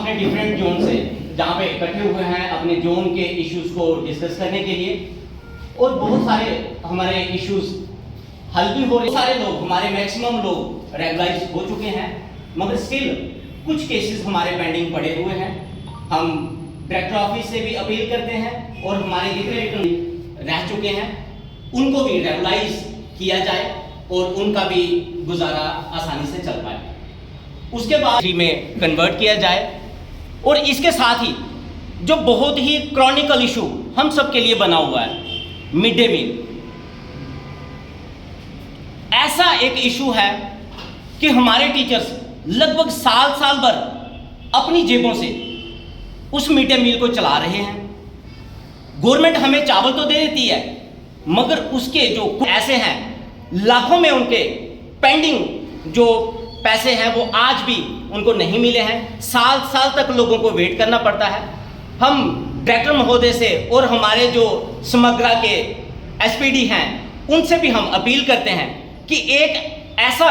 अपने different zone से जहाँ पे इकट्ठे हुए हैं अपने जोन के इश्यूज को डिस्कस करने के लिए, और बहुत सारे हमारे इश्यूज हल भी हो रहे। सारे लोग हमारे मैक्सिमम लोग रेगुलाइज हो चुके हैं, मगर स्टिल कुछ केसेस हमारे पेंडिंग पड़े हुए हैं। हम डायरेक्टर ऑफिस से भी अपील करते हैं और हमारे जितने रह चुके हैं उनको भी रेगुलाइज किया जाए और उनका भी गुजारा आसानी से चल पाए, उसके बाद में कन्वर्ट किया जाए। और इसके साथ ही जो बहुत ही क्रॉनिकल इशू हम सब के लिए बना हुआ है, मिड डे मील, ऐसा एक इशू है कि हमारे टीचर्स लगभग साल भर अपनी जेबों से उस मिड डे मील को चला रहे हैं। गवर्नमेंट हमें चावल तो दे देती है, मगर उसके जो ऐसे हैं लाखों में उनके पेंडिंग जो पैसे हैं वो आज भी उनको नहीं मिले हैं। साल तक लोगों को वेट करना पड़ता है। हम डायरेक्टर महोदय से और हमारे जो समग्रा के एसपीडी हैं उनसे भी हम अपील करते हैं कि एक ऐसा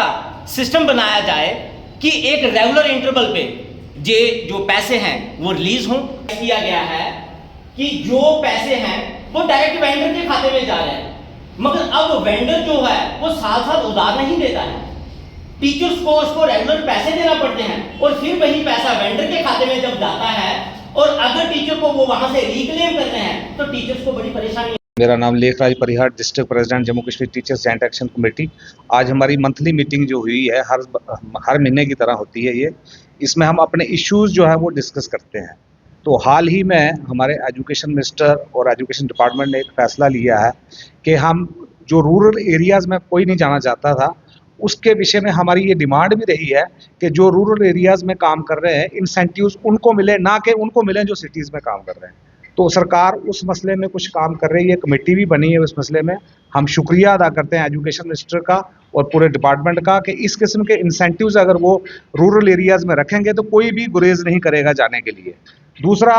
सिस्टम बनाया जाए कि एक रेगुलर इंटरवल पे जो पैसे हैं वो रिलीज हों। किया गया है कि जो पैसे हैं वो डायरेक्ट वेंडर के खाते में जा रहे हैं, मगर अब वेंडर जो है वो साल उधार नहीं देता है। टीचर्स को उसको रेगुलर पैसे देना पड़ते हैं और फिर वही पैसा वेंडर के खाते में जब जाता है और अगर टीचर को वो वहां से रिक्लेम करते हैं तो टीचर्स को बड़ी परेशानी। मेरा नाम Lekhraj Parihar, district president Jammu Kashmir teachers joint action committee. आज हमारी मंथली मीटिंग जो हुई है हर महीने की तरह होती है ये। इसमें हम अपने इश्यूज जो है वो डिस्कस करते हैं। तो हाल ही में हमारे एजुकेशन मिनिस्टर और एजुकेशन डिपार्टमेंट ने एक फैसला लिया है कि हम जो रूरल एरियाज़ में कोई नहीं जाना चाहता था, उसके विषय में हमारी ये डिमांड भी रही है कि जो रूरल एरियाज़ में काम कर रहे हैं इंसेंटिव्स उनको मिले, ना कि उनको मिले जो सिटीज़ में काम कर रहे हैं। तो सरकार उस मसले में कुछ काम कर रही है, कमेटी भी बनी है उस मसले में। हम शुक्रिया अदा करते हैं एजुकेशन मिनिस्टर का और पूरे डिपार्टमेंट का कि इस किस्म के इंसेंटिव्स अगर वो रूरल एरियाज़ में रखेंगे तो कोई भी गुरेज नहीं करेगा जाने के लिए। दूसरा,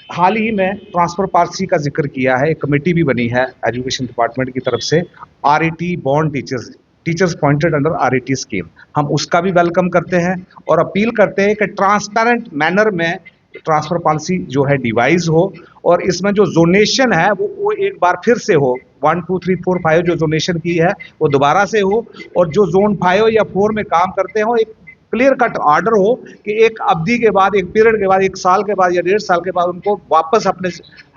हाल ही में ट्रांसफ़र पॉलिसी का जिक्र किया है, एक कमेटी भी बनी है एजुकेशन डिपार्टमेंट की तरफ से, RET bond teachers appointed under RET scheme. हम उसका भी वेलकम करते हैं और अपील करते हैं कि ट्रांसपेरेंट मैनर में ट्रांसफ़र पॉलिसी जो है डिवाइस हो और इसमें जो जोनेशन है वो एक बार फिर से हो। 1 2 3 4 5 जो जोनेशन की है वो दोबारा से हो, और जो जोन 5 या 4 में काम करते हो एक क्लियर कट ऑर्डर हो कि एक अवधि के बाद, एक पीरियड के बाद, 1 साल के बाद या 1.5 साल के बाद उनको वापस अपने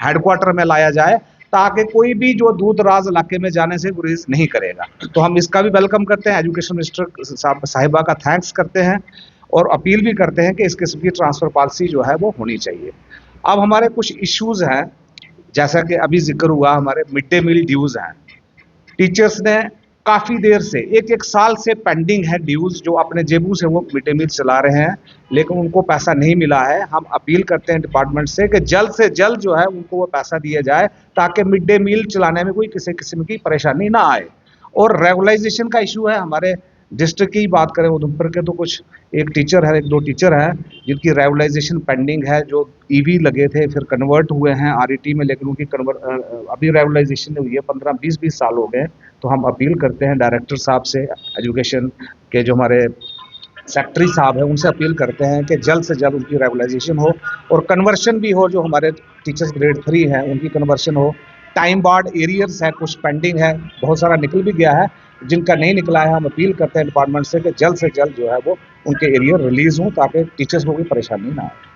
हेडक्वार्टर में लाया जाए, ताकि कोई भी जो दूर दराज इलाके में जाने से गुरेज नहीं करेगा। तो हम इसका भी वेलकम करते हैं, एजुकेशन मिनिस्टर साहिबा का थैंक्स करते हैं और अपील भी करते हैं कि इस किस्म की ट्रांसफ़र पॉलिसी जो है वो होनी चाहिए। अब हमारे कुछ इश्यूज़ हैं, जैसा कि अभी जिक्र हुआ, हमारे मिड डे मील ड्यूज़ हैं। टीचर्स ने काफ़ी देर से एक साल से पेंडिंग है ड्यूज़, जो अपने जेबू से वो मिड डे मील चला रहे हैं, लेकिन उनको पैसा नहीं मिला है। हम अपील करते हैं डिपार्टमेंट से कि जल्द से जल्द जो है उनको वो पैसा दिया जाए, ताकि मिड डे मील चलाने में कोई किसी किस्म की परेशानी ना आए। और रेगुलाइजेशन का इशू है, हमारे डिस्ट्रिक्ट की बात करें उधमपुर के तो कुछ एक दो टीचर हैं जिनकी रेगुलाइजेशन पेंडिंग है, जो EV लगे थे फिर कन्वर्ट हुए हैं RET में, लेकिन उनकी अभी रेगुलाइजेशन हुई है, 15-20 साल हो गए। तो हम अपील करते हैं डायरेक्टर साहब से, एजुकेशन के जो हमारे सेक्रेटरी साहब हैं उनसे अपील करते हैं कि जल्द से जल्द उनकी रेगुलाइजेशन हो और कन्वर्शन भी हो। जो हमारे टीचर्स ग्रेड 3 हैं उनकी कन्वर्शन हो। टाइम बार्ड एरियर्स है, कुछ पेंडिंग है, बहुत सारा निकल भी गया है, जिनका नहीं निकला है हम अपील करते हैं डिपार्टमेंट से कि जल्द जो है वो उनके एरियर रिलीज़ हों, ताकि टीचर्स को कोई परेशानी ना आए।